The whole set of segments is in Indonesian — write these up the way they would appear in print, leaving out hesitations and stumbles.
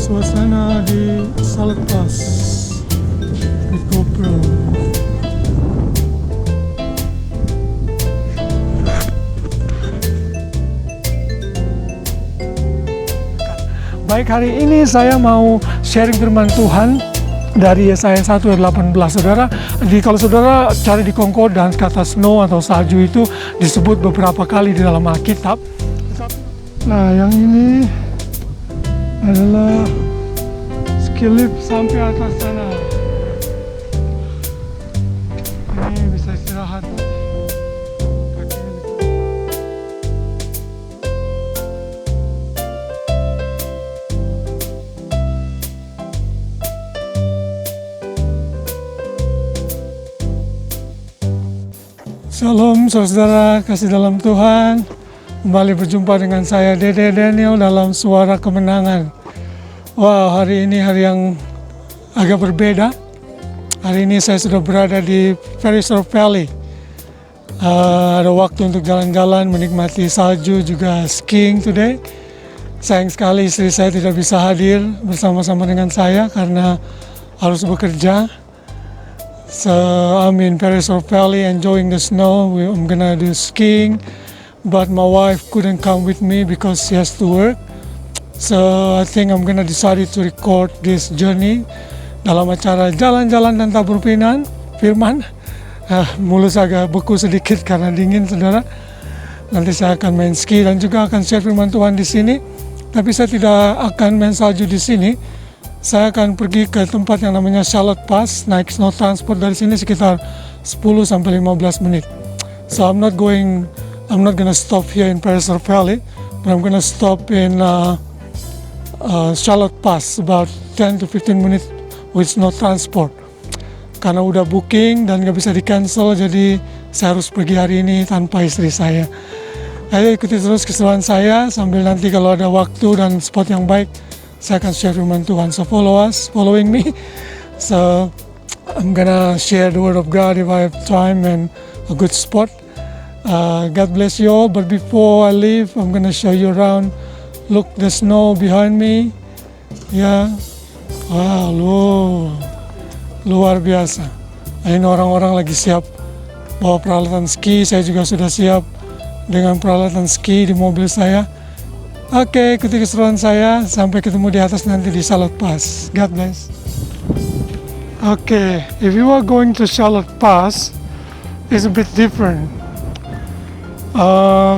suasana di Salad Pass di GoPro. Baik, hari ini saya mau sharing firman Tuhan dari Yesaya 1 ayat 18. Saudara, kalau saudara cari di Concordance, kata snow atau salju itu disebut beberapa kali di dalam Alkitab. Nah, yang ini adalah ski lift sampai atas sana. Ini bisa istirahat. Shalom saudara kasih dalam Tuhan. Kembali berjumpa dengan saya Dede Daniel dalam Suara Kemenangan. Wow, hari ini hari yang agak berbeda. Hari ini saya sudah berada di Perisur Valley. Ada waktu untuk jalan-jalan, menikmati salju, juga skiing today. Sayang sekali istri saya tidak bisa hadir bersama-sama dengan saya karena harus bekerja. So I'm in Perisur Valley enjoying the snow. I'm gonna do skiing. But my wife couldn't come with me because she has to work. So I think I'm gonna decide to record this journey dalam acara jalan-jalan dan tabur firman. Mulus agak beku sedikit karena dingin, saudara. Nanti saya akan main ski dan juga akan share firman Tuhan di sini. Tapi saya tidak akan main salju di sini. Saya akan pergi ke tempat yang namanya Salad Pass, naik snow transport dari sini sekitar 10 sampai 15 menit. So I'm not gonna stop here in Perisur Valley, but I'm gonna stop in Salad Pass, about 10 to 15 minutes with snow transport. Karena udah booking dan gak bisa di cancel, jadi saya harus pergi hari ini tanpa istri saya. Ayo ikuti terus keseruan saya sambil nanti kalau ada waktu dan spot yang baik, saya akan share firman Tuhan. So following me. So I'm gonna share the word of God if I have time and a good spot. God bless you all, but before I leave, I'm gonna show you around. Look, the snow behind me. Ya, wow, luar biasa. Ini orang-orang lagi siap bawa peralatan ski. Saya juga sudah siap dengan peralatan ski di mobil saya. Oke, ikuti keseruan saya. Sampai ketemu di atas nanti di Salad Pass. God bless. Oke, if you are going to Salad Pass, it's a bit different.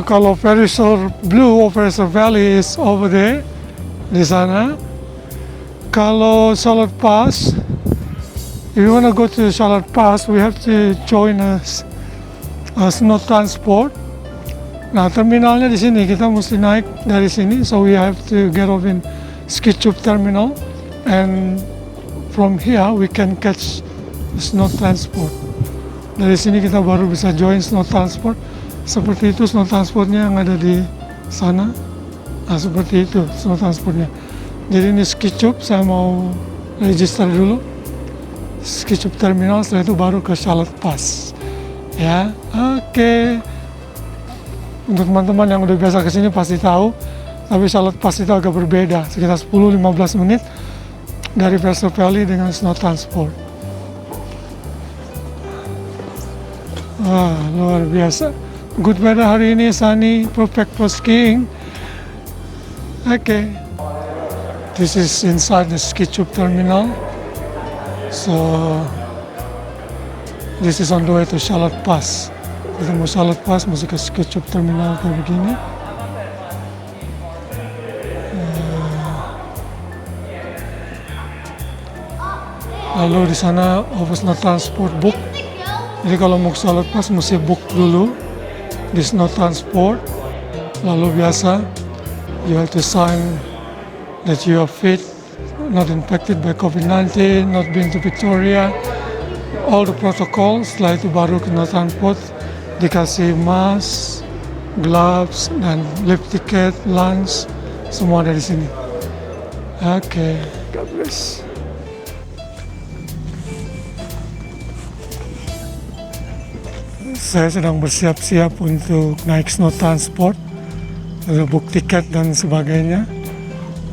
Kalau Perisur Blue or Perisur Valley is over there, di sana. Kalau Salad Pass, if you want to go to Salad Pass, we have to join a snow transport. Nah, terminalnya di sini, kita mesti naik dari sini, so we have to get off in Ski Tube Terminal, and from here we can catch snow transport. Dari sini kita baru bisa join snow transport. Seperti itu snow transportnya yang ada di sana. Nah, seperti itu snow transportnya. Jadi ini Ski Tube, saya mau register dulu Ski Tube Terminal, setelah itu baru ke Salad Pass. Ya, oke. Untuk teman-teman yang udah biasa kesini pasti tahu, tapi Salad Pass itu agak berbeda, sekitar 10-15 menit dari Perisur Valley dengan snow transport. Wah, luar biasa. Good weather hari ini, sunny, perfect for skiing. Okay, this is inside the Ski Tube Terminal. So, this is on the way to Salad Pass. Kita mau Salad Pass, masuk ke Ski Tube Terminal kayak begini. Lalu di sana office snow transport book. Jadi kalau mau ke Salad Pass mesti book dulu di snow transport. Lalu biasa, you have to sign that you are fit, not infected by COVID-19, not been to Victoria, all the protocols. Setelah itu baru ke snow transport. Dikasih mask, gloves, dan lift ticket, lunch, semua dari sini. Oke, God bless. Saya sedang bersiap-siap untuk naik snow transport, ada book tiket dan sebagainya.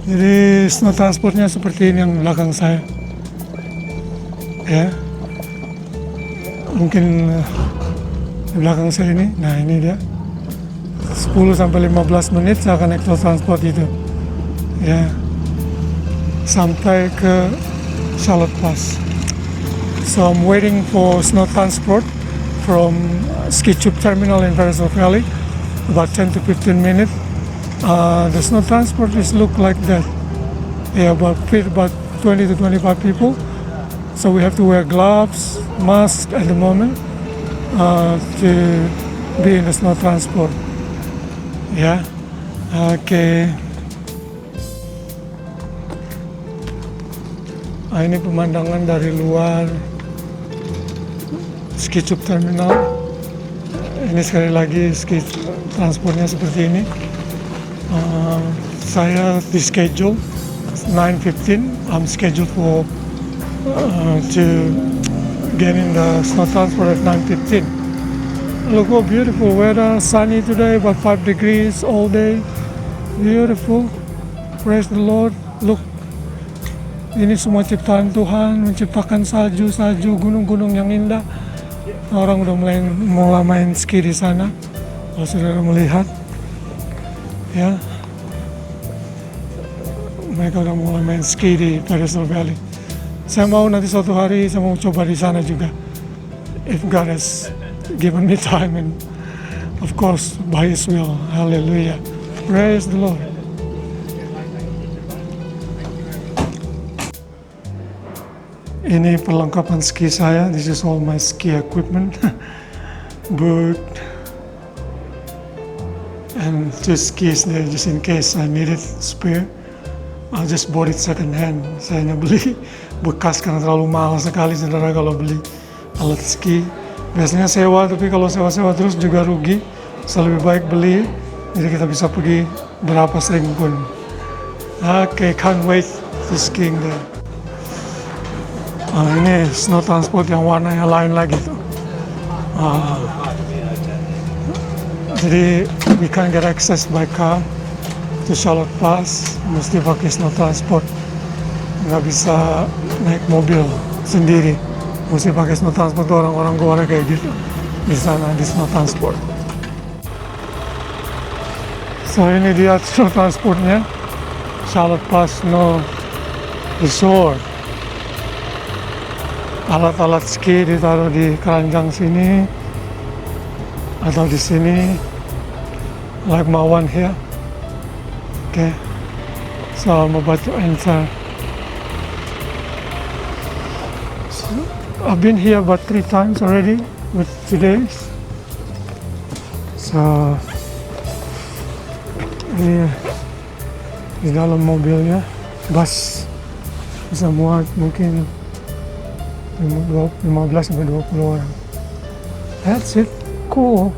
Jadi snow transportnya seperti ini yang belakang saya. Ya, mungkin di belakang saya ini. Nah ini dia. 10 sampai 15 menit saya akan naik snow transport itu. Ya, sampai ke Charlotte Pass. So I'm waiting for snow transport from Ski Tube Terminal in Venezuela Valley. About 10 to 15 minutes. The snow transport is look like that. Yeah, fit about 20 to 25 people. So we have to wear gloves, mask at the moment to be in the snow transport. Yeah. Okay. Ini pemandangan dari luar Ski Tube Terminal. Ini sekali lagi ski transportnya seperti ini. Saya di schedule 9:15. I'm scheduled for to get in the snow transport at 9:15. Look how beautiful weather, sunny today, about 5 degrees all day. Beautiful. Praise the Lord. Look, ini semua ciptaan Tuhan, menciptakan salju, gunung-gunung yang indah. Orang udah mulai main ski di sana. Kalau saudara melihat, ya, mereka udah mulai main ski di Venezuela Valley. Saya mau nanti suatu hari saya mau coba di sana juga. If God has given me time and of course by His will. Hallelujah. Praise the Lord. Ini perlengkapan ski saya. This is all my ski equipment. Boot and two skis there just in case I need it spare. I just bought it second hand. Saya hanya beli bekas karena terlalu mahal sekali saudara kalau beli alat ski. Biasanya sewa, tapi kalau sewa-sewa terus juga rugi. So lebih baik beli, jadi kita bisa pergi berapa sering pun. Okay, can't wait to skiing there. Ini snow transport yang warnanya lain lagi tuh. Jadi we can't get access by car to Charlotte Pass, mesti pakai snow transport. Nggak bisa naik mobil sendiri, mesti pakai snow transport. Orang-orang luar kayak gitu di sana di snow transport. So ini dia snow transportnya, Charlotte Pass Snow Resort. Alat-alat ski ditaruh di keranjang sini atau di sini, like my one here. Okay, so I'm about to enter. So, I've been here about 3 times already with today's. So ini di dalam mobilnya, bus bisa muat mungkin 15 sampai 20 orang. That's it. Cool.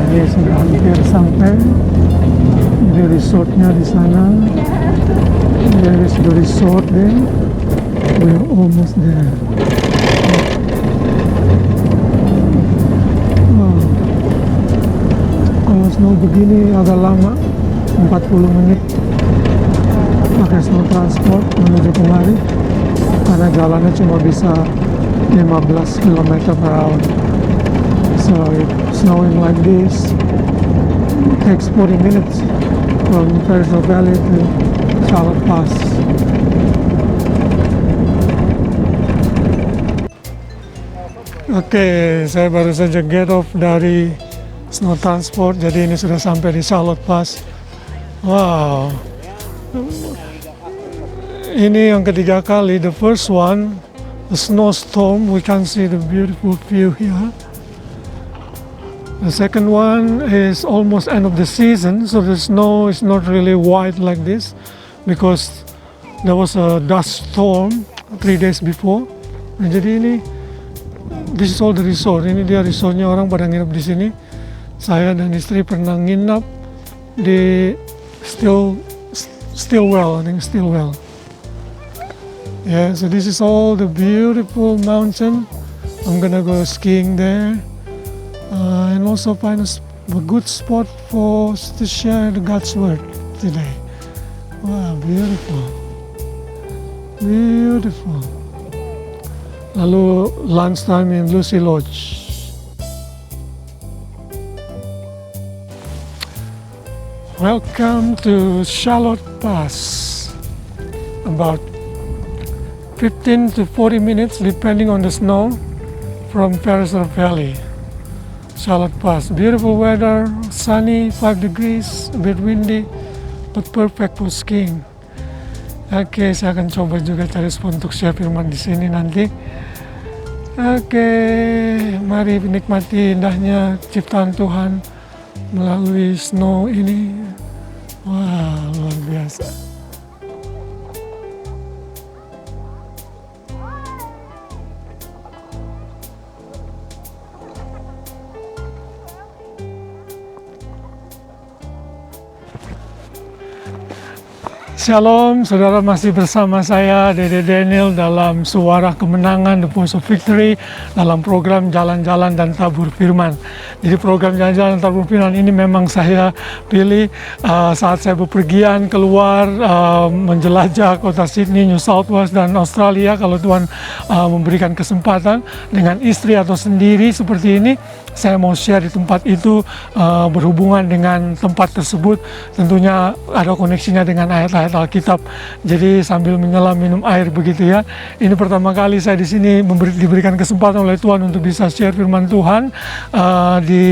Ini sudah hampir sampai. Ini resortnya di sana. There is the resort there. We're almost there. Wow. Kalau snow begini agak lama, 40 menit pakai snow transport menuju kemari, karena jalannya cuma bisa 15 km per hour. So it's snowing like this. It takes 40 minutes from Venezuela Valley to Charlotte Pass. Oke, saya baru saja get off dari snow transport. Jadi ini sudah sampai di Charlotte Pass. Wow, ini yang ketiga kali. The first one, the snowstorm. We can see the beautiful view here. The second one is almost end of the season, so the snow is not really white like this because there was a dust storm 3 days before. Nah, jadi ini, this is all the resort. Ini dia resortnya, orang pada nginep di sini. Saya dan istri pernah nginep di Stillwell, I think Stillwell. Yeah, so this is all the beautiful mountain. I'm gonna go skiing there. And also find a good spot to share the God's word today. Wow, beautiful, beautiful. Lalu lunchtime in Lucy Lodge. Welcome to Charlotte Pass. About 15 to 40 minutes depending on the snow from Ferris Valley. Charlotte Pass, beautiful weather, sunny, 5 degrees, a bit windy, but perfect for skiing. Oke, saya akan coba juga cari spot untuk share firman di sini nanti. Oke, mari nikmati indahnya ciptaan Tuhan melalui snow ini. Wah, luar biasa. Shalom, saudara, masih bersama saya Dede Daniel dalam Suara Kemenangan, The Voice of Victory, dalam program Jalan-Jalan dan Tabur Firman. Jadi program Jalan-Jalan dan Tabur Firman ini memang saya pilih saat saya bepergian keluar menjelajah kota Sydney, New South Wales dan Australia. Kalau Tuhan memberikan kesempatan dengan istri atau sendiri seperti ini, saya mau share di tempat itu berhubungan dengan tempat tersebut. Tentunya ada koneksinya dengan ayat-ayat Alkitab. Jadi sambil menyelam minum air begitu ya. Ini pertama kali saya di sini diberikan kesempatan oleh Tuhan untuk bisa share firman Tuhan di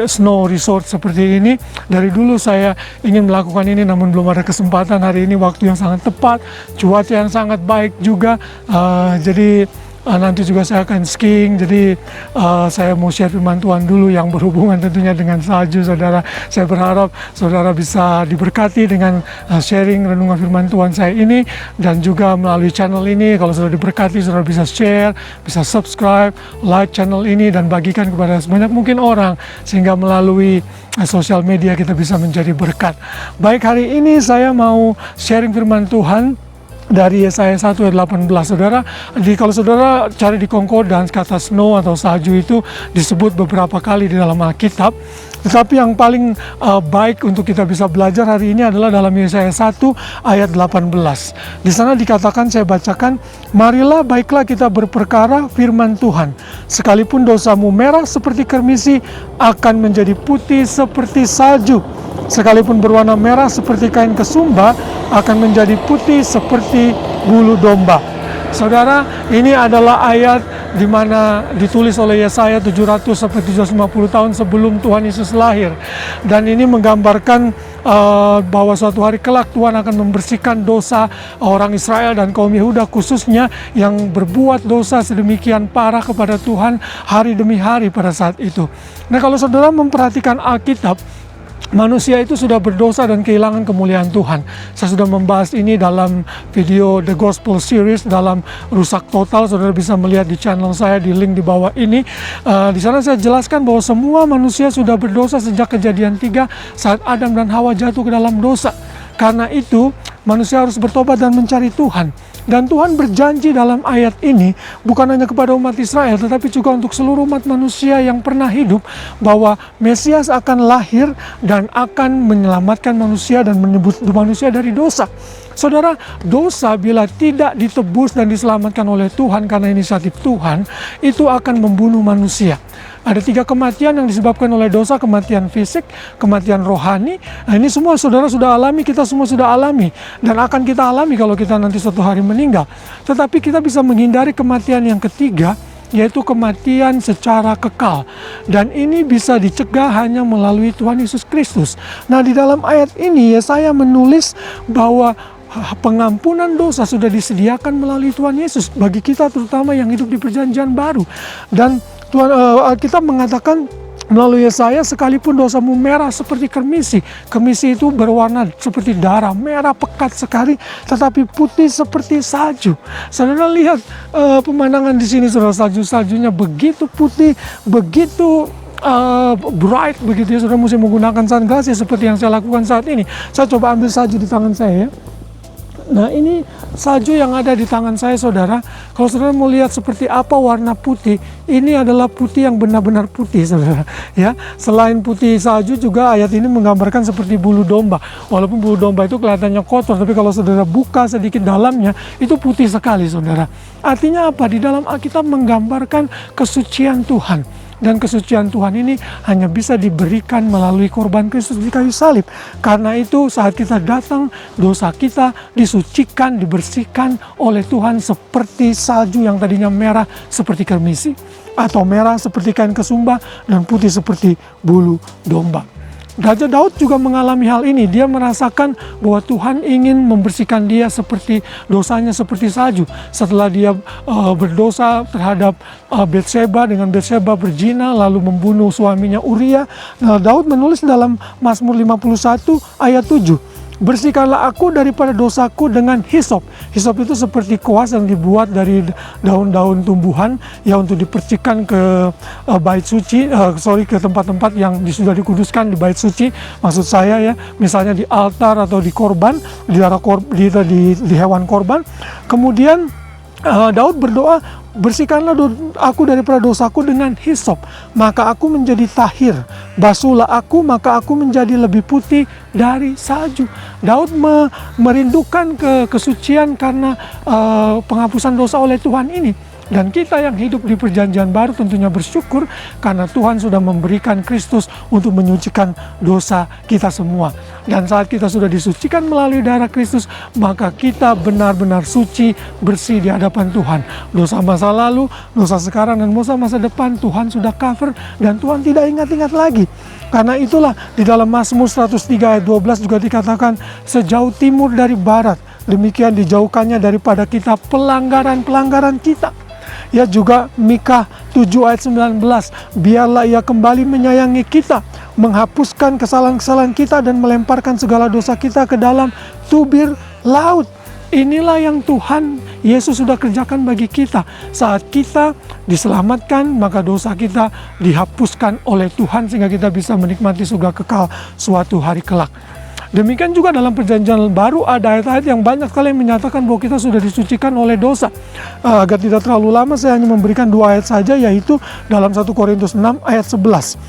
snow resort seperti ini. Dari dulu saya ingin melakukan ini namun belum ada kesempatan. Hari ini waktu yang sangat tepat, cuaca yang sangat baik juga. Jadi nanti juga saya akan skiing, jadi saya mau share firman Tuhan dulu yang berhubungan tentunya dengan salju, saudara. Saya berharap saudara bisa diberkati dengan sharing renungan firman Tuhan saya ini, dan juga melalui channel ini. Kalau sudah diberkati, saudara bisa share, bisa subscribe, like channel ini, dan bagikan kepada sebanyak mungkin orang, sehingga melalui sosial media kita bisa menjadi berkat. Baik, hari ini saya mau sharing firman Tuhan dari Yesaya 1 ayat 18, saudara. Kalau saudara cari di Concordance, kata snow atau salju itu disebut beberapa kali di dalam Alkitab. Tetapi yang paling baik untuk kita bisa belajar hari ini adalah dalam Yesaya 1 ayat 18. Di sana dikatakan, saya bacakan, marilah baiklah kita berperkara firman Tuhan. Sekalipun dosamu merah seperti kermisi, akan menjadi putih seperti salju. Sekalipun berwarna merah seperti kain kesumba, akan menjadi putih seperti bulu domba. Saudara, ini adalah ayat di mana ditulis oleh Yesaya 700 sampai 750 tahun sebelum Tuhan Yesus lahir. Dan ini menggambarkan bahwa suatu hari kelak Tuhan akan membersihkan dosa orang Israel dan kaum Yehuda khususnya yang berbuat dosa sedemikian parah kepada Tuhan hari demi hari pada saat itu. Nah, kalau saudara memperhatikan Alkitab, manusia itu sudah berdosa dan kehilangan kemuliaan Tuhan. Saya sudah membahas ini dalam video The Gospel Series dalam Rusak Total. Saudara bisa melihat di channel saya di link di bawah ini. Di sana saya jelaskan bahwa semua manusia sudah berdosa sejak Kejadian 3 saat Adam dan Hawa jatuh ke dalam dosa. Karena itu manusia harus bertobat dan mencari Tuhan. Dan Tuhan berjanji dalam ayat ini bukan hanya kepada umat Israel, tetapi juga untuk seluruh umat manusia yang pernah hidup, bahwa Mesias akan lahir dan akan menyelamatkan manusia dan menebus manusia dari dosa. Saudara, dosa bila tidak ditebus dan diselamatkan oleh Tuhan karena inisiatif Tuhan, itu akan membunuh manusia. Ada 3 kematian yang disebabkan oleh dosa: kematian fisik, kematian rohani. Nah, ini semua saudara sudah alami, kita semua sudah alami, dan akan kita alami kalau kita nanti suatu hari meninggal. Tetapi kita bisa menghindari kematian yang ketiga, yaitu kematian secara kekal. Dan ini bisa dicegah hanya melalui Tuhan Yesus Kristus. Nah, di dalam ayat ini Yesaya menulis bahwa pengampunan dosa sudah disediakan melalui Tuhan Yesus bagi kita, terutama yang hidup di perjanjian baru. Dan Alkitab mengatakan melalui Yesaya, sekalipun dosamu merah seperti kemisi, kemisi itu berwarna seperti darah, merah pekat sekali, tetapi putih seperti salju. Saudara lihat pemandangan di sini, saudara, saljunya begitu putih, begitu bright begitu ya. Saudara mesti menggunakan sunglasses seperti yang saya lakukan saat ini. Saya coba ambil salju di tangan saya ya. Nah, ini salju yang ada di tangan saya, saudara. Kalau saudara mau lihat seperti apa warna putih, ini adalah putih yang benar-benar putih, saudara. Ya, selain putih salju juga ayat ini menggambarkan seperti bulu domba. Walaupun bulu domba itu kelihatannya kotor, tapi kalau saudara buka sedikit dalamnya, itu putih sekali, saudara. Artinya apa? Di dalam Alkitab menggambarkan kesucian Tuhan. Dan kesucian Tuhan ini hanya bisa diberikan melalui korban Kristus di kayu salib. Karena itu saat kita datang, dosa kita disucikan, dibersihkan oleh Tuhan seperti salju yang tadinya merah seperti kemisi, atau merah seperti kain kesumba, dan putih seperti bulu domba. Raja Daud juga mengalami hal ini. Dia merasakan bahwa Tuhan ingin membersihkan dia seperti dosanya seperti salju. Setelah dia berdosa terhadap Batseba, dengan Batseba berzina lalu membunuh suaminya Uria. Nah, Daud menulis dalam Mazmur 51 ayat 7. Bersihkanlah aku daripada dosaku dengan hisop. Hisop itu seperti kuas yang dibuat dari daun-daun tumbuhan ya, untuk dipercikan ke bait suci, ke tempat-tempat yang sudah dikuduskan di bait suci. Maksud saya ya, misalnya di altar atau di korban, di hewan korban. Kemudian Daud berdoa, bersihkanlah aku daripada dosaku dengan hisop, maka aku menjadi tahir. Basuhlah aku, maka aku menjadi lebih putih dari salju. Daud merindukan kesucian karena penghapusan dosa oleh Tuhan ini. Dan kita yang hidup di perjanjian baru tentunya bersyukur karena Tuhan sudah memberikan Kristus untuk menyucikan dosa kita semua. Dan saat kita sudah disucikan melalui darah Kristus, maka kita benar-benar suci, bersih di hadapan Tuhan. Dosa masa lalu, dosa sekarang, dan dosa masa depan Tuhan sudah cover dan Tuhan tidak ingat-ingat lagi. Karena itulah di dalam Mazmur 103 ayat 12 juga dikatakan, sejauh timur dari barat, demikian dijauhkannya daripada kita pelanggaran-pelanggaran kita. Ya, juga Mika 7 ayat 19, biarlah ia kembali menyayangi kita, menghapuskan kesalahan-kesalahan kita dan melemparkan segala dosa kita ke dalam tubir laut. Inilah yang Tuhan Yesus sudah kerjakan bagi kita. Saat kita diselamatkan, maka dosa kita dihapuskan oleh Tuhan sehingga kita bisa menikmati surga kekal suatu hari kelak. Demikian juga dalam perjanjian baru ada ayat-ayat yang banyak sekali menyatakan bahwa kita sudah disucikan oleh dosa. Agar tidak terlalu lama, saya hanya memberikan 2 ayat saja, yaitu dalam 1 Korintus 6 ayat 11.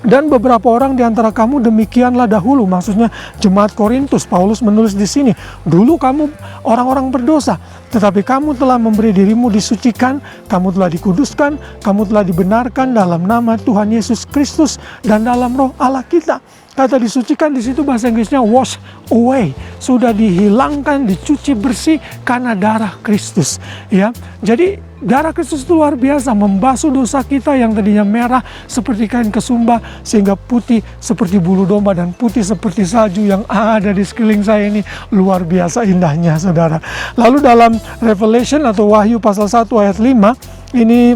Dan beberapa orang di antara kamu demikianlah dahulu, maksudnya jemaat Korintus. Paulus menulis di sini, dulu kamu orang-orang berdosa, tetapi kamu telah memberi dirimu disucikan, kamu telah dikuduskan, kamu telah dibenarkan dalam nama Tuhan Yesus Kristus dan dalam roh Allah kita. Kata disucikan di situ bahasa Inggrisnya wash away, sudah dihilangkan, dicuci bersih karena darah Kristus. Ya, jadi darah Kristus itu luar biasa, membasuh dosa kita yang tadinya merah seperti kain kesumba sehingga putih seperti bulu domba dan putih seperti salju yang ada di sekeliling saya ini. Luar biasa indahnya, saudara. Lalu dalam Revelation atau Wahyu pasal 1 ayat 5, ini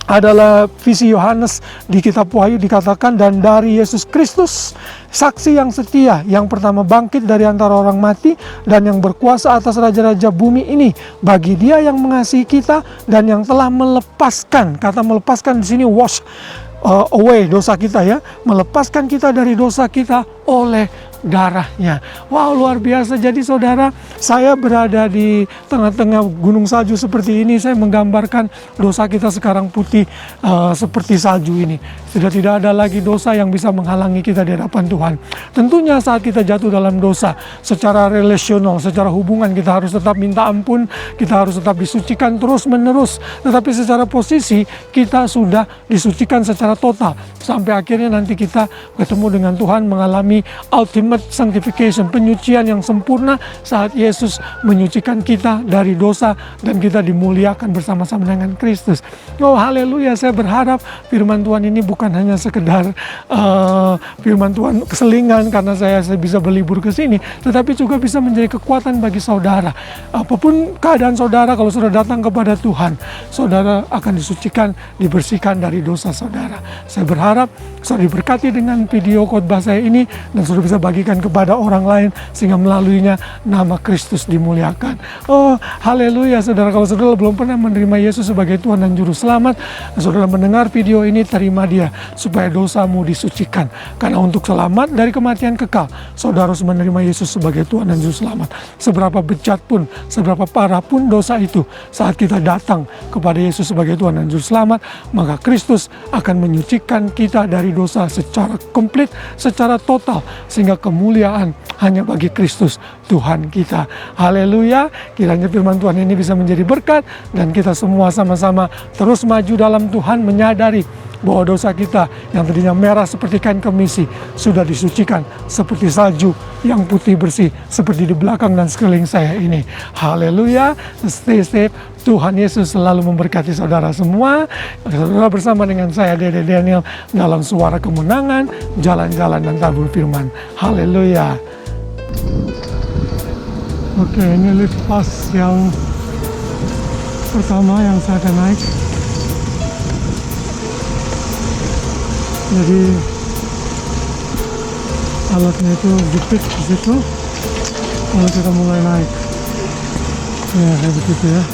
adalah visi Yohanes di kitab Wahyu, dikatakan, dan dari Yesus Kristus, saksi yang setia, yang pertama bangkit dari antara orang mati dan yang berkuasa atas raja-raja bumi ini, bagi Dia yang mengasihi kita dan yang telah melepaskan, kata melepaskan di sini wash away dosa kita ya, melepaskan kita dari dosa kita oleh darahnya. Wow, luar biasa. Jadi saudara, saya berada di tengah-tengah gunung salju seperti ini. Saya menggambarkan dosa kita sekarang putih seperti salju ini. Sudah tidak ada lagi dosa yang bisa menghalangi kita di hadapan Tuhan. Tentunya saat kita jatuh dalam dosa, secara relasional, secara hubungan, kita harus tetap minta ampun, kita harus tetap disucikan terus-menerus. Tetapi secara posisi, kita sudah disucikan secara total. Sampai akhirnya nanti kita ketemu dengan Tuhan, mengalami ultimate ultimate sanctification, penyucian yang sempurna saat Yesus menyucikan kita dari dosa dan kita dimuliakan bersama-sama dengan Kristus. Oh haleluya, saya berharap firman Tuhan ini bukan hanya sekedar firman Tuhan keselingan karena saya bisa berlibur ke sini, tetapi juga bisa menjadi kekuatan bagi saudara. Apapun keadaan saudara, kalau sudah datang kepada Tuhan, saudara akan disucikan, dibersihkan dari dosa saudara. Saya berharap saudara diberkati dengan video khotbah saya ini dan saudara bisa bagikan kepada orang lain sehingga melaluinya nama Kristus dimuliakan. Oh haleluya saudara, kalau saudara belum pernah menerima Yesus sebagai Tuhan dan Juru Selamat, saudara mendengar video ini, terima Dia supaya dosamu disucikan. Karena untuk selamat dari kematian kekal, saudara harus menerima Yesus sebagai Tuhan dan Juru Selamat. Seberapa bejat pun, seberapa parah pun dosa itu, saat kita datang kepada Yesus sebagai Tuhan dan Juru Selamat, maka Kristus akan menyucikan kita dari dosa secara komplit, secara total, sehingga kemuliaan hanya bagi Kristus Tuhan kita. Haleluya, kiranya firman Tuhan ini bisa menjadi berkat dan kita semua sama-sama terus maju dalam Tuhan, menyadari bahwa dosa kita yang tadinya merah seperti kain kemisi sudah disucikan seperti salju yang putih bersih seperti di belakang dan sekeliling saya ini. Haleluya, stay safe. Tuhan Yesus selalu memberkati saudara semua. Saudara bersama dengan saya Dede Daniel dalam Suara Kemenangan, jalan-jalan dan tabur firman. Haleluya. Oke, ini lift pas yang pertama yang saya akan naik. Jadi alatnya itu jepit di situ. Lalu kita mulai naik. Ya kayak begitu ya.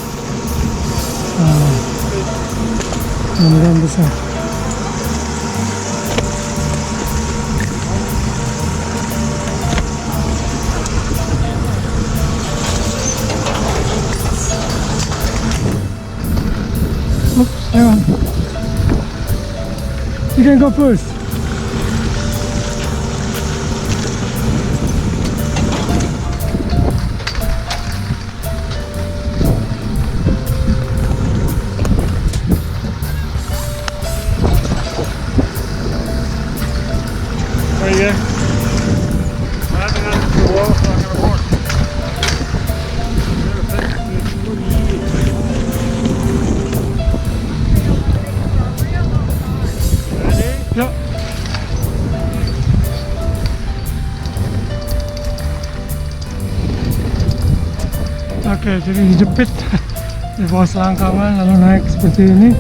Mudah-mudahan besar. Hang on. You can go first. Oh yeah. I think I'm too low, so I'm gonna walk. Ya. Oke, jadi dijepit di bawah selangkangan lalu naik seperti ini.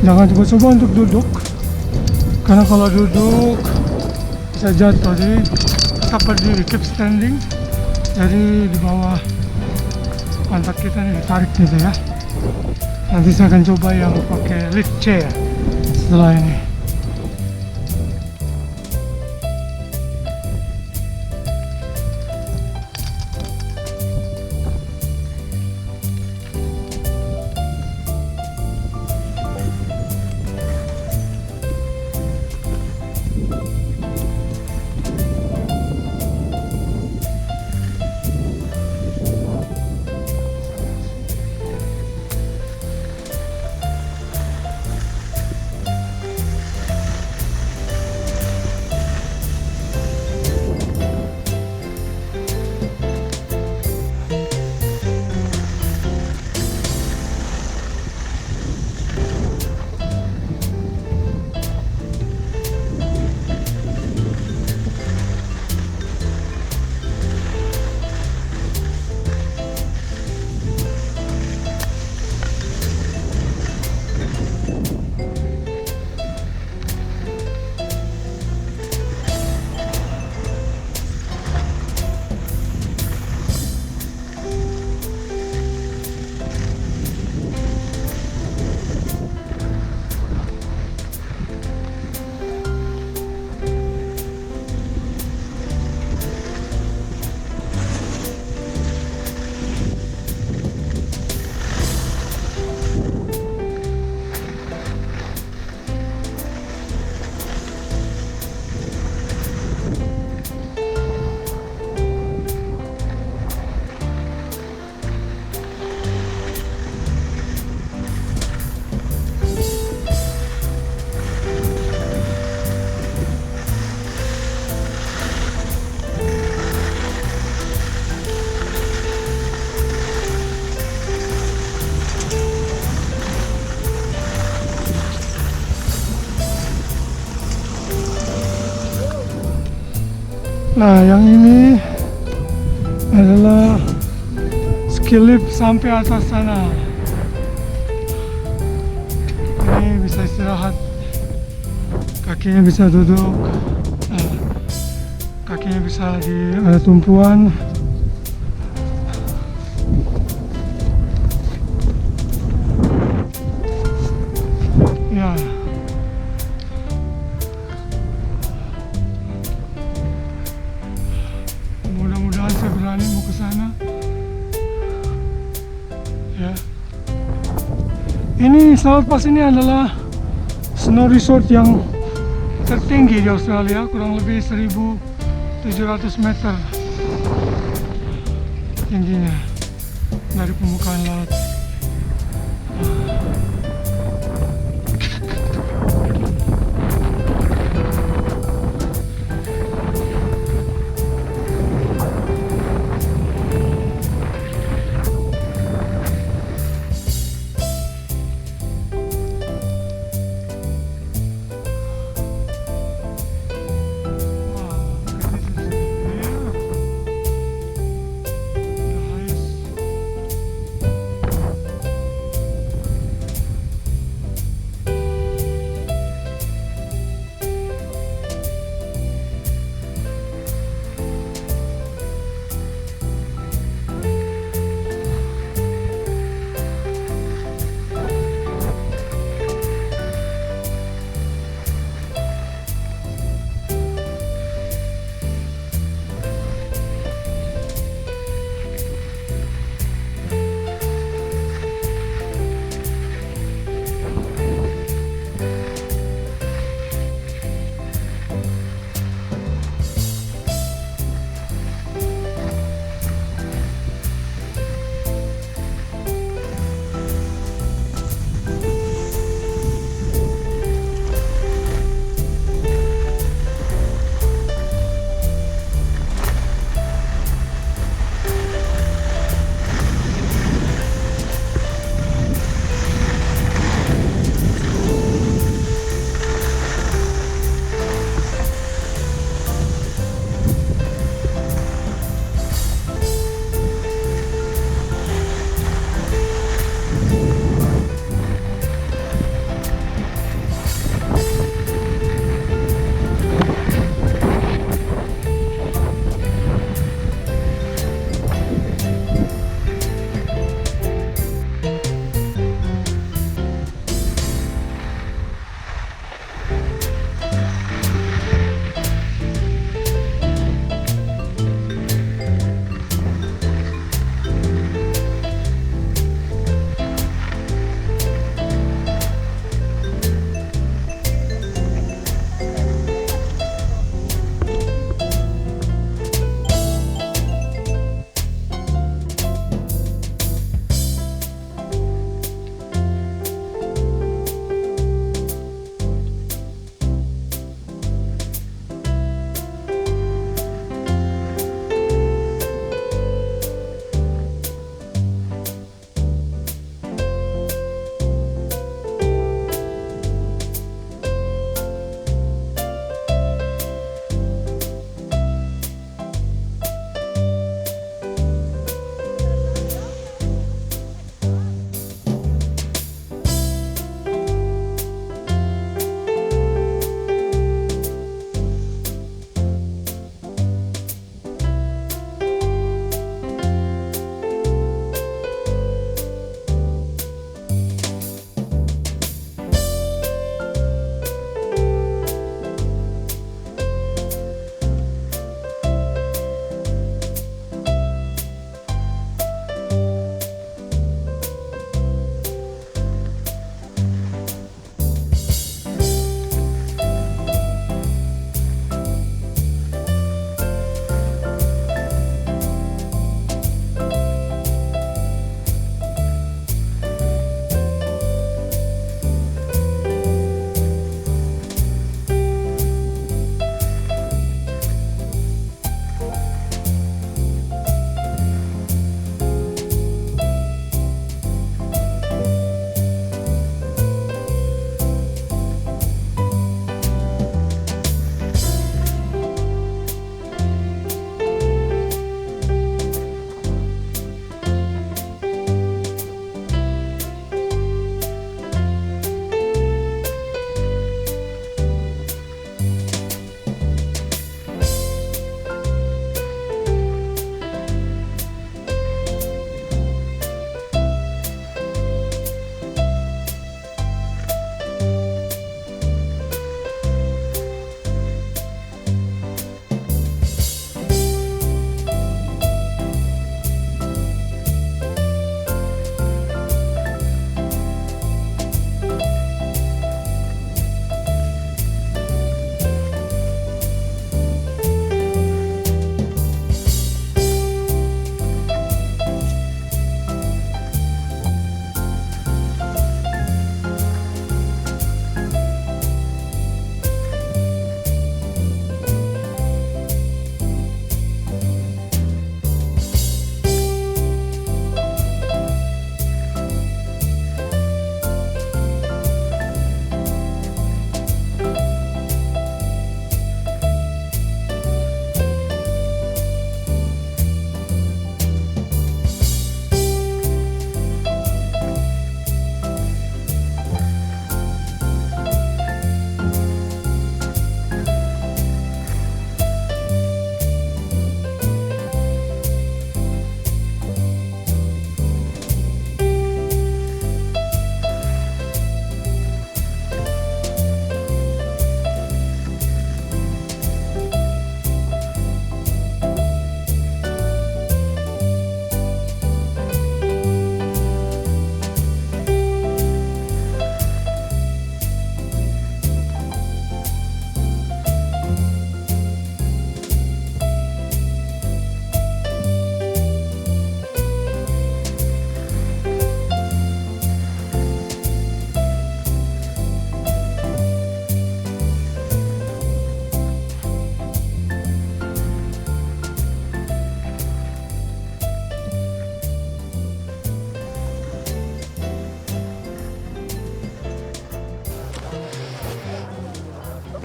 Jangan coba-coba untuk duduk, karena kalau duduk bisa jatuh. Jadi tetap berdiri, keep standing. Jadi di bawah pantat kita ini ditarik gitu ya. Nanti saya akan coba yang pakai lift chair setelah ini. Nah, yang ini adalah ski lift sampai atas sana. Ini bisa istirahat, kakinya bisa duduk, nah, kakinya bisa ada tumpuan. Ya, mudah-mudahan saya berani mau ke sana. Ya, ini South Pass ini adalah snow resort yang tertinggi di Australia, kurang lebih 1.700 meter tingginya dari permukaan laut.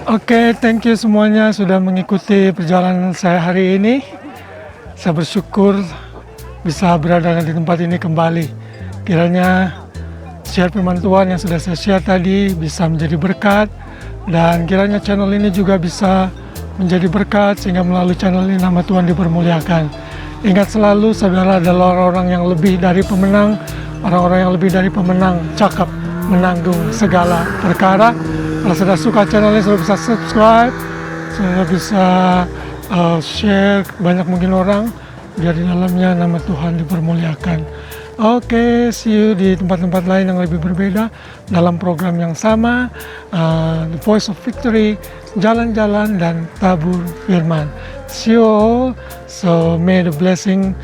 Oke, thank you semuanya sudah mengikuti perjalanan saya hari ini. Saya bersyukur bisa berada di tempat ini kembali. Kiranya share firman Tuhan yang sudah saya share tadi bisa menjadi berkat, dan kiranya channel ini juga bisa menjadi berkat sehingga melalui channel ini nama Tuhan dipermuliakan. Ingat selalu saudara adalah orang-orang yang lebih dari pemenang. Orang-orang yang lebih dari pemenang cakap menanggung segala perkara. Kalau saudara suka channel ini, saudara bisa subscribe, saudara bisa share banyak mungkin orang, biar di dalamnya nama Tuhan dipermuliakan. Oke, see you di tempat-tempat lain yang lebih berbeda dalam program yang sama, The Voice of Victory, Jalan-Jalan dan Tabur Firman. See you all. So may the blessing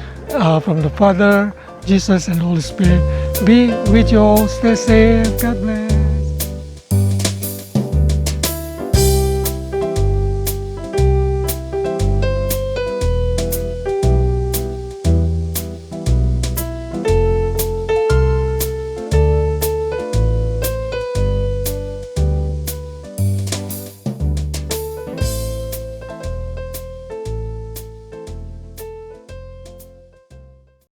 from the Father, Jesus and Holy Spirit be with you all. Stay safe. God bless.